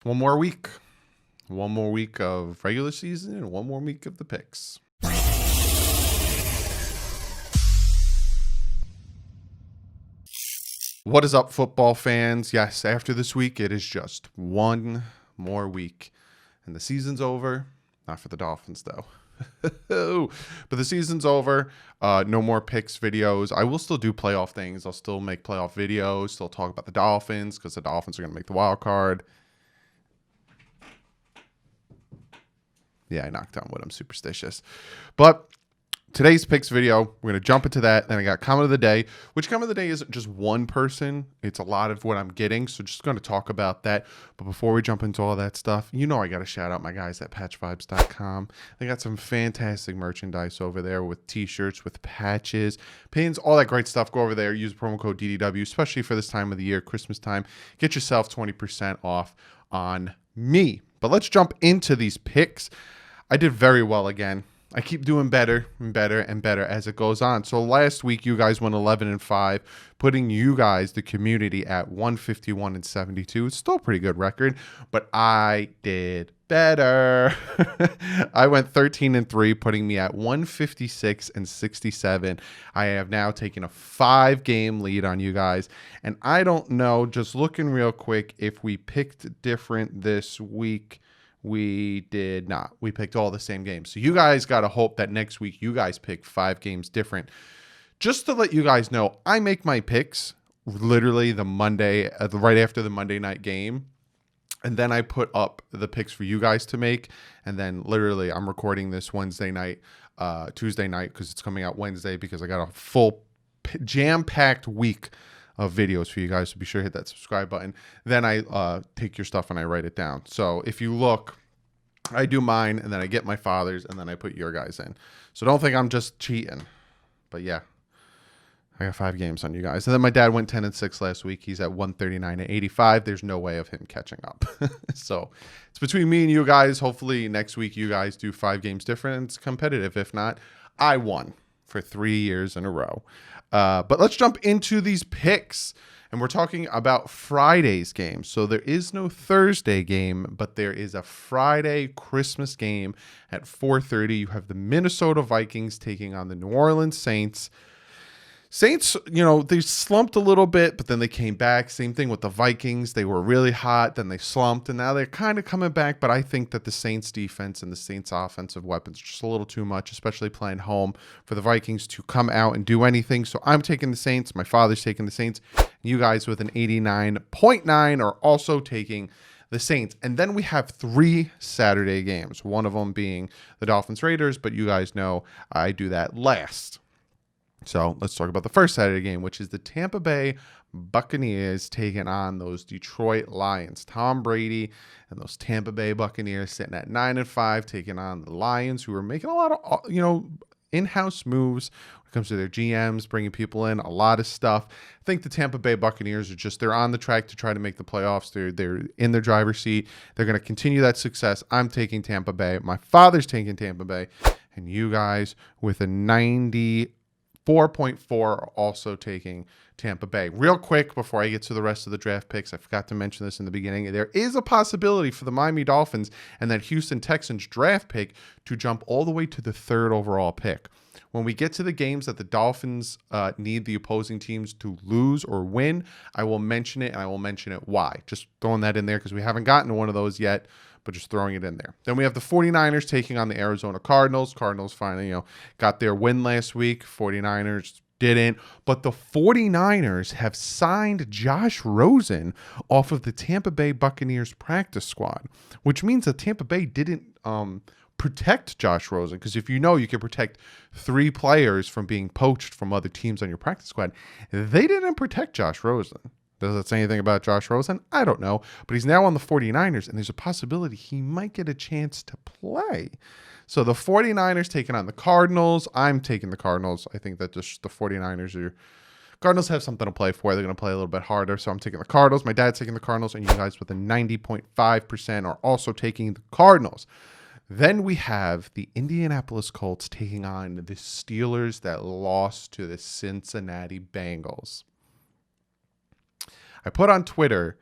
One more week. One more week of regular season and one more week of the picks. What is up, football fans? Yes, after this week, it is just one more week. And the season's over. Not for the Dolphins, though. But the season's over. No more picks videos. I will still do playoff things. I'll still make playoff videos. Still talk about the Dolphins because the Dolphins are going to make the wild card. Yeah, I knocked on wood. I'm superstitious. But today's picks video, we're going to jump into that. Then I got comment of the day, which comment of the day isn't just one person. It's a lot of what I'm getting. So just going to talk about that. But before we jump into all that stuff, I got to shout out my guys at patchvibes.com. They got some fantastic merchandise over there with t-shirts, with patches, pins, all that great stuff. Go over there. Use promo code DDW, especially for this time of the year, Christmas time. Get yourself 20% off on me. But let's jump into these picks. I did very well again. I keep doing better and better and better as it goes on. So last week, you guys went 11-5, putting you guys, the community, at 151-72. It's still a pretty good record, but I did better. I went 13-3, putting me at 156-67. I have now taken a 5-game lead on you guys. And I don't know, just looking real quick, if we picked different this week. We did not. We picked all the same games. So you guys got to hope that next week you guys pick 5 games different. Just to let you guys know, I make my picks literally the Monday, right after the Monday night game. And then I put up the picks for you guys to make. And then literally I'm recording this Wednesday night, Tuesday night, because it's coming out Wednesday because I got a full jam-packed week of videos for you guys, so be sure to hit that subscribe button. Then I take your stuff and I write it down. So if you look, I do mine and then I get my father's and then I put your guys in. So don't think I'm just cheating. But yeah, I got 5 games on you guys. And then my dad went 10-6 last week. He's at 139-85. There's no way of him catching up. So it's between me and you guys. Hopefully next week you guys do 5 games different. It's competitive. If not, I won for 3 years in a row. But let's jump into these picks. And we're talking about Friday's game. So there is no Thursday game, but there is a Friday Christmas game at 4:30. You have the Minnesota Vikings taking on the New Orleans Saints. Saints, they slumped a little bit, but then they came back. Same thing with the Vikings. They were really hot, then they slumped, and now they're kind of coming back. But I think that the Saints defense and the Saints offensive weapons are just a little too much, especially playing home, for the Vikings to come out and do anything. So I'm taking the Saints. My father's taking the Saints. You guys with an 89.9 are also taking the Saints. And then we have 3 Saturday games, one of them being the Dolphins Raiders, but you guys know I do that last. So let's talk about the first Saturday game, which is the Tampa Bay Buccaneers taking on those Detroit Lions. Tom Brady and those Tampa Bay Buccaneers sitting at 9-5, taking on the Lions, who are making a lot of, in-house moves when it comes to their GMs, bringing people in, a lot of stuff. I think the Tampa Bay Buccaneers they're on the track to try to make the playoffs. They're in their driver's seat. They're going to continue that success. I'm taking Tampa Bay. My father's taking Tampa Bay. And you guys with a 4.4 are also taking Tampa Bay. Real quick, before I get to the rest of the draft picks, I forgot to mention this in the beginning. There is a possibility for the Miami Dolphins and that Houston Texans draft pick to jump all the way to the 3rd overall pick. When we get to the games that the Dolphins need the opposing teams to lose or win, I will mention it, and I will mention it why. Just throwing that in there because we haven't gotten to one of those yet, but just throwing it in there. Then we have the 49ers taking on the Arizona Cardinals. Cardinals finally, got their win last week. 49ers didn't. But the 49ers have signed Josh Rosen off of the Tampa Bay Buccaneers practice squad, which means that Tampa Bay didn't protect Josh Rosen. Because if you can protect 3 players from being poached from other teams on your practice squad, they didn't protect Josh Rosen. Does that say anything about Josh Rosen? I don't know. But he's now on the 49ers, and there's a possibility he might get a chance to play. So the 49ers taking on the Cardinals. I'm taking the Cardinals. I think that just the 49ers Cardinals have something to play for. They're going to play a little bit harder. So I'm taking the Cardinals. My dad's taking the Cardinals, and you guys with a 90.5% are also taking the Cardinals. Then we have the Indianapolis Colts taking on the Steelers that lost to the Cincinnati Bengals. I put on Twitter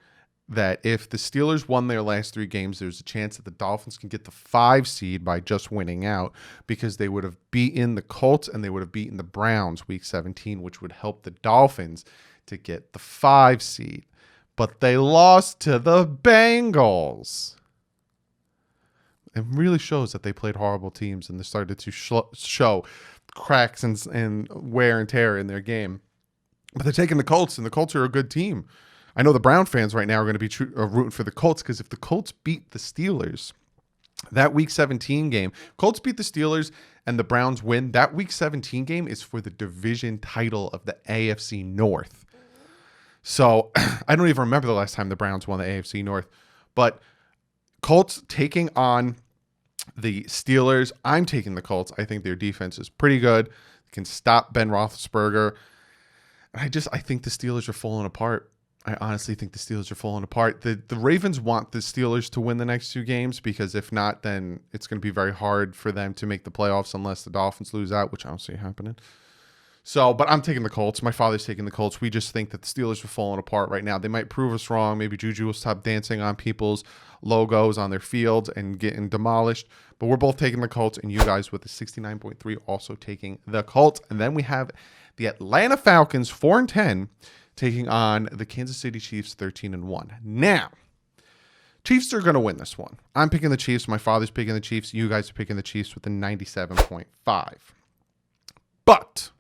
that if the Steelers won their last 3 games, there's a chance that the Dolphins can get the 5 seed by just winning out, because they would have beaten the Colts and they would have beaten the Browns week 17, which would help the Dolphins to get the 5 seed. But they lost to the Bengals. It really shows that they played horrible teams and they started to show cracks and wear and tear in their game. But they're taking the Colts, and the Colts are a good team. I know the Brown fans right now are going to be rooting for the Colts, because if the Colts beat the Steelers, that Week 17 game, Colts beat the Steelers and the Browns win, that Week 17 game is for the division title of the AFC North. So I don't even remember the last time the Browns won the AFC North. But Colts taking on the Steelers. I'm taking the Colts. I think their defense is pretty good. They can stop Ben Roethlisberger. And I think the Steelers are falling apart. I honestly think the Steelers are falling apart. The Ravens want the Steelers to win the next 2 games, because if not, then it's going to be very hard for them to make the playoffs unless the Dolphins lose out, which I don't see happening. So, but I'm taking the Colts. My father's taking the Colts. We just think that the Steelers are falling apart right now. They might prove us wrong. Maybe Juju will stop dancing on people's logos on their fields and getting demolished. But we're both taking the Colts, and you guys with the 69.3 also taking the Colts. And then we have the Atlanta Falcons 4-10 taking on the Kansas City Chiefs 13-1. Now, Chiefs are going to win this one. I'm picking the Chiefs. My father's picking the Chiefs. You guys are picking the Chiefs with a 97.5. But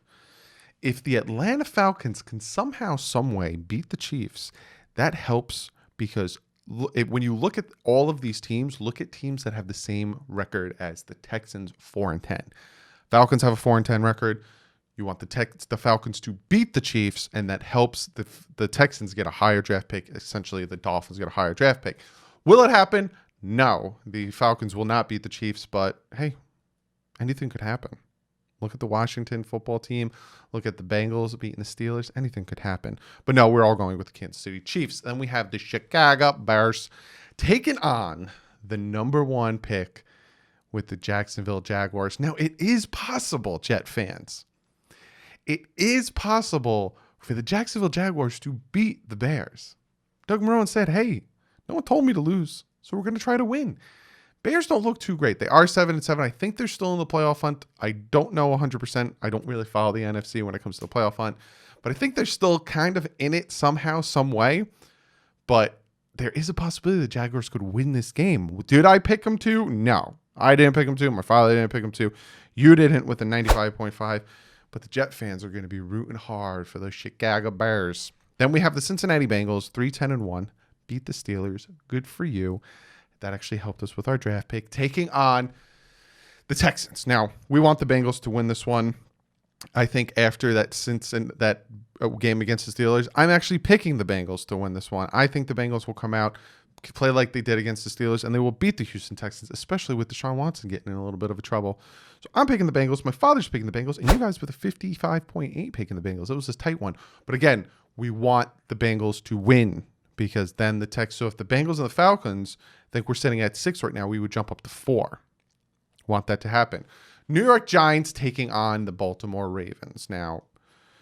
if the Atlanta Falcons can somehow, some way beat the Chiefs, that helps, because when you look at all of these teams, look at teams that have the same record as the Texans, 4-10. Falcons have a 4-10 record. You want the Falcons to beat the Chiefs, and that helps the Texans get a higher draft pick. Essentially, the Dolphins get a higher draft pick. Will it happen? No. The Falcons will not beat the Chiefs, but hey, anything could happen. Look at the Washington football team. Look at the Bengals beating the Steelers. Anything could happen. But no, we're all going with the Kansas City Chiefs. Then we have the Chicago Bears taking on the number 1 pick with the Jacksonville Jaguars. Now, it is possible, Jet fans. It is possible for the Jacksonville Jaguars to beat the Bears. Doug Marrone said, hey, no one told me to lose, so we're going to try to win. Bears don't look too great. They are 7-7. I think they're still in the playoff hunt. I don't know 100%. I don't really follow the NFC when it comes to the playoff hunt, but I think they're still kind of in it somehow, some way. But there is a possibility the Jaguars could win this game. Did I pick them to? No, I didn't pick them to. My father didn't pick them to. You didn't with a 95.5. But the Jet fans are going to be rooting hard for those Chicago Bears. Then we have the Cincinnati Bengals, 3-10-1, beat the Steelers. Good for you. That actually helped us with our draft pick, taking on the Texans. Now, we want the Bengals to win this one. I think after that game against the Steelers, I'm actually picking the Bengals to win this one. I think the Bengals will come out, play like they did against the Steelers, and they will beat the Houston Texans, especially with Deshaun Watson getting in a little bit of trouble. So I'm picking the Bengals. My father's picking the Bengals, and you guys with a 55.8 picking the Bengals. It was a tight one. But again, we want the Bengals to win, because then the Texans, so if the Bengals and the Falcons think we're sitting at 6 right now, we would jump up to 4. Want that to happen. New York Giants taking on the Baltimore Ravens. Now,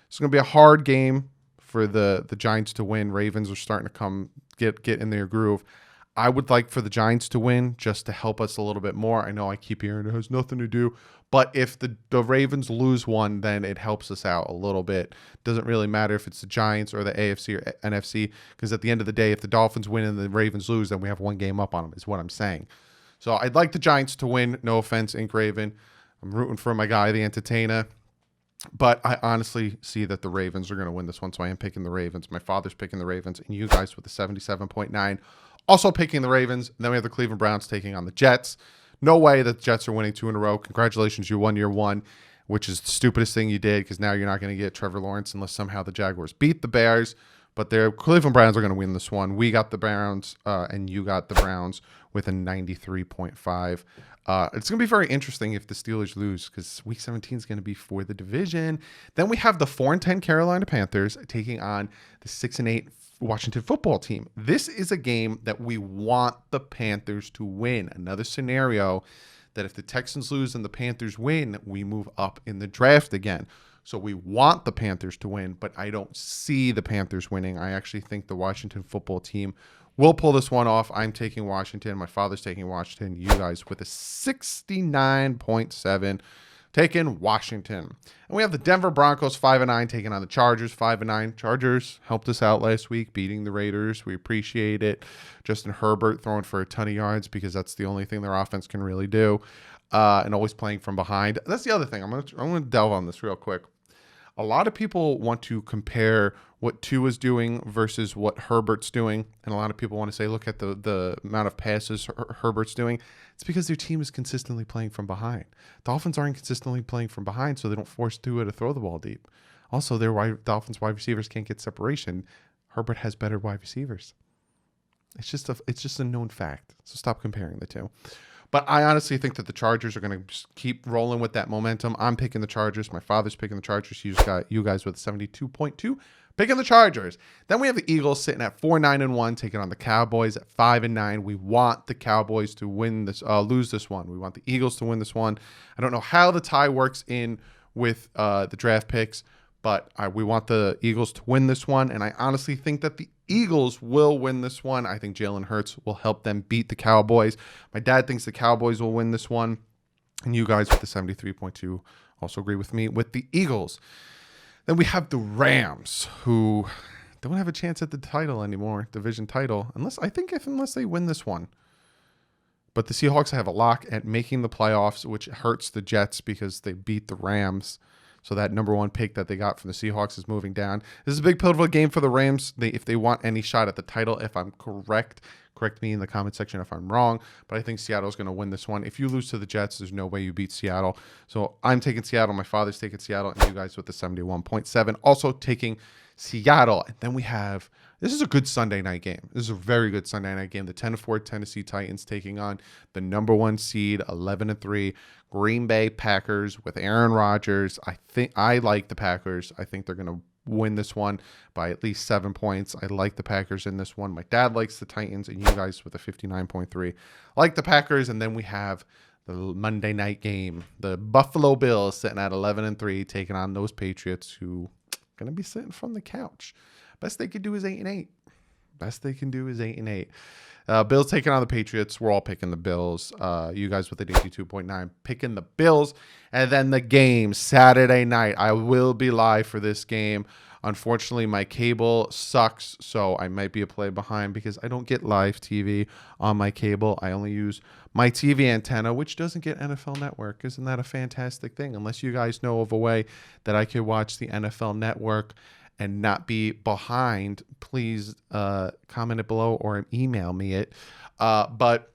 it's going to be a hard game for the Giants to win. Ravens are starting to come get in their groove. I would like for the Giants to win just to help us a little bit more. I know I keep hearing it has nothing to do, but if the Ravens lose one, then it helps us out a little bit. Doesn't really matter if it's the Giants or the AFC or NFC, because at the end of the day, if the Dolphins win and the Ravens lose, then we have 1 game up on them, is what I'm saying. So I'd like the Giants to win. No offense, Ink Raven. I'm rooting for my guy, the entertainer. But I honestly see that the Ravens are going to win this one, so I am picking the Ravens. My father's picking the Ravens, and you guys with the 77.9 also picking the Ravens. And then we have the Cleveland Browns taking on the Jets. No way that the Jets are winning 2 in a row. Congratulations, you won year 1, which is the stupidest thing you did, because now you're not going to get Trevor Lawrence unless somehow the Jaguars beat the Bears. But the Cleveland Browns are going to win this one. We got the Browns, and you got the Browns with a 93.5. It's going to be very interesting if the Steelers lose, because Week 17 is going to be for the division. Then we have the 4-10 Carolina Panthers taking on the 6-8 Washington football team. This is a game that we want the Panthers to win. Another scenario that if the Texans lose and the Panthers win, we move up in the draft again. So we want the Panthers to win, but I don't see the Panthers winning. I actually think the Washington football team We'll pull this one off. I'm taking Washington. My father's taking Washington. You guys with a 69.7 taking Washington. And we have the Denver Broncos 5-9 taking on the Chargers 5-9. Chargers helped us out last week, beating the Raiders. We appreciate it. Justin Herbert throwing for a ton of yards because that's the only thing their offense can really do. And always playing from behind. That's the other thing. I'm gonna delve on this real quick. A lot of people want to compare what Tua's doing versus what Herbert's doing. And a lot of people want to say, look at the amount of passes Herbert's doing. It's because their team is consistently playing from behind. Dolphins aren't consistently playing from behind, so they don't force Tua to throw the ball deep. Also, Dolphins wide receivers can't get separation. Herbert has better wide receivers. It's just a known fact. So stop comparing the two. But I honestly think that the Chargers are going to keep rolling with that momentum. I'm picking the Chargers. My father's picking the Chargers. You guys with 72.2 picking the Chargers. Then we have the Eagles sitting at 4-9-1, taking on the Cowboys at 5-9. We want the Cowboys to lose this one. We want the Eagles to win this one. I don't know how the tie works in with the draft picks, but we want the Eagles to win this one. And I honestly think that the Eagles will win this one. I think Jalen Hurts will help them beat the Cowboys. My dad thinks the Cowboys will win this one. And you guys with the 73.2 also agree with me with the Eagles. Then we have the Rams, who don't have a chance at the title anymore, division title, unless they win this one. But the Seahawks have a lock at making the playoffs, which hurts the Jets because they beat the Rams. So that number one pick that they got from the Seahawks is moving down. This is a big pivotal game for the Rams. If they want any shot at the title, if I'm correct me in the comment section if I'm wrong. But I think Seattle's going to win this one. If you lose to the Jets, there's no way you beat Seattle. So I'm taking Seattle. My father's taking Seattle. And you guys with the 71.7 also taking Seattle. And then we have, this is a good Sunday night game. This is a very good Sunday night game. The 10-4 Tennessee Titans taking on the number one seed, 11-3 Green Bay Packers with Aaron Rodgers. I like the Packers. I think they're going to win this one by at least 7 points. I like the Packers in this one. My dad likes the Titans, and you guys with a 59.3 like the Packers. And then we have the Monday night game, the Buffalo Bills sitting at 11-3, taking on those Patriots who are going to be sitting from the couch. Best they could do is 8-8. Best they can do is 8-8. Bills taking on the Patriots. We're all picking the Bills. You guys with the 82.9 picking the Bills. And then the game, Saturday night. I will be live for this game. Unfortunately, my cable sucks, so I might be a play behind because I don't get live TV on my cable. I only use my TV antenna, which doesn't get NFL Network. Isn't that a fantastic thing? Unless you guys know of a way that I could watch the NFL Network and not be behind, please comment it below or email me it. But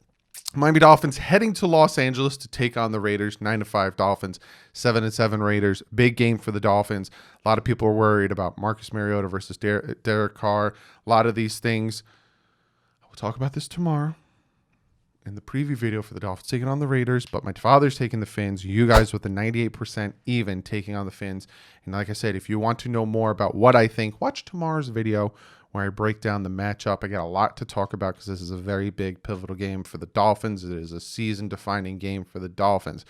Miami Dolphins heading to Los Angeles to take on the Raiders. 9-5 Dolphins, 7-7 Raiders. Big game for the Dolphins. A lot of people are worried about Marcus Mariota versus Derek Carr. A lot of these things. We'll talk about this tomorrow in the preview video for the Dolphins taking on the Raiders, but my father's taking the Fins. You guys with the 98% even taking on the Fins. And like I said, if you want to know more about what I think, watch tomorrow's video where I break down the matchup. I got a lot to talk about because this is a very big pivotal game for the Dolphins. It is a season-defining game for the Dolphins.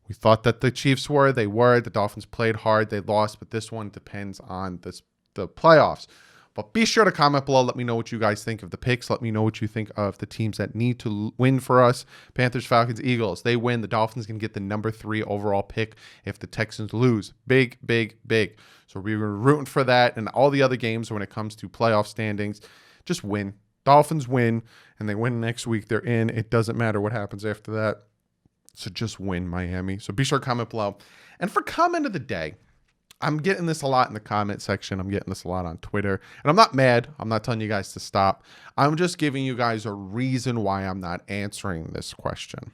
We thought that the Chiefs were. They were. The Dolphins played hard. They lost, but this one depends on the playoffs. But be sure to comment below. Let me know what you guys think of the picks. Let me know what you think of the teams that need to win for us. Panthers, Falcons, Eagles. They win. The Dolphins can get the number 3 overall pick if the Texans lose. Big, big, big. So we were rooting for that. And all the other games when it comes to playoff standings, just win. Dolphins win, and they win next week. They're in. It doesn't matter what happens after that. So just win, Miami. So be sure to comment below. And for comment of the day, I'm getting this a lot in the comment section. I'm getting this a lot on Twitter. And I'm not mad. I'm not telling you guys to stop. I'm just giving you guys a reason why I'm not answering this question.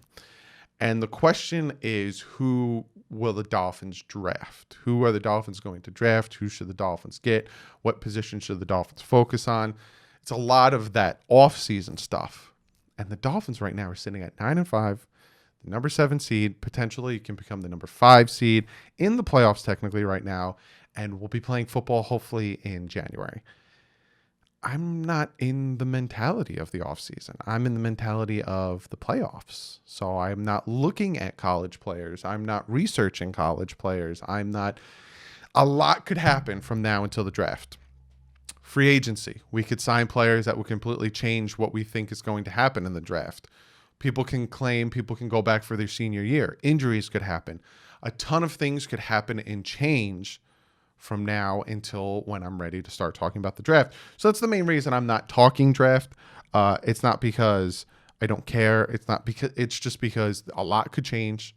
And the question is, who will the Dolphins draft? Who are the Dolphins going to draft? Who should the Dolphins get? What position should the Dolphins focus on? It's a lot of that off-season stuff. And the Dolphins right now are sitting at 9-5. The number 7 seed, potentially can become the number 5 seed in the playoffs technically right now, and we'll be playing football hopefully in January. I'm not in the mentality of the offseason. I'm in the mentality of the playoffs. So I'm not looking at college players. I'm not researching college players. A lot could happen from now until the draft. Free agency. We could sign players that would completely change what we think is going to happen in the draft. People can claim, people can go back for their senior year. Injuries could happen. A ton of things could happen and change from now until when I'm ready to start talking about the draft. So that's the main reason I'm not talking draft. It's not because I don't care. It's just because a lot could change,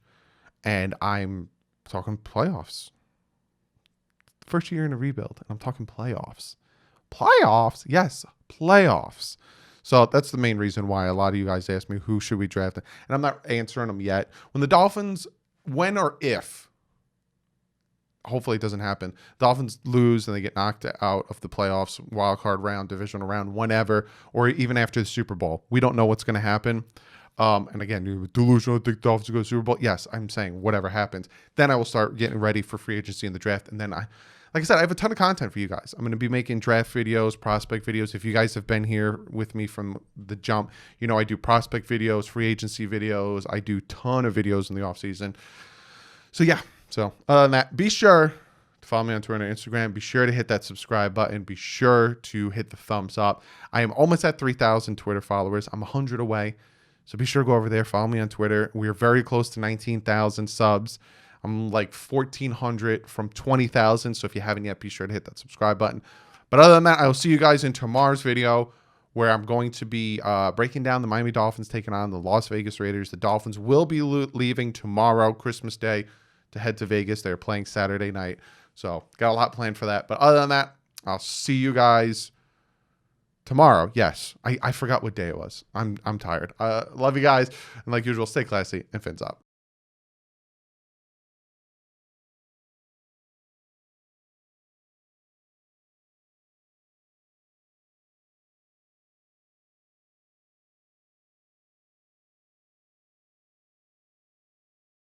and I'm talking playoffs. First year in a rebuild, and I'm talking playoffs. Playoffs? Yes, playoffs. So that's the main reason why a lot of you guys ask me who should we draft, and I'm not answering them yet. When the Dolphins, when or if, hopefully it doesn't happen, Dolphins lose and they get knocked out of the playoffs, wild card round, divisional round, whenever, or even after the Super Bowl. We don't know what's going to happen. And again, you're delusional, think Dolphins go to the Super Bowl. Yes, I'm saying whatever happens. Then I will start getting ready for free agency in the draft. And then like I said, I have a ton of content for you guys. I'm going to be making draft videos, prospect videos. If you guys have been here with me from the jump, you know I do prospect videos, free agency videos. I do a ton of videos in the offseason. So yeah. So other than that, be sure to follow me on Twitter and Instagram. Be sure to hit that subscribe button. Be sure to hit the thumbs up. I am almost at 3,000 Twitter followers. I'm 100 away. So be sure to go over there. Follow me on Twitter. We are very close to 19,000 subs. I'm like 1,400 from 20,000. So if you haven't yet, be sure to hit that subscribe button. But other than that, I will see you guys in tomorrow's video, where I'm going to be breaking down the Miami Dolphins taking on the Las Vegas Raiders. The Dolphins will be leaving tomorrow, Christmas Day, to head to Vegas. They're playing Saturday night. So got a lot planned for that. But other than that, I'll see you guys tomorrow. Yes, I forgot what day it was. I'm tired. Love you guys. And like usual, stay classy and fins up.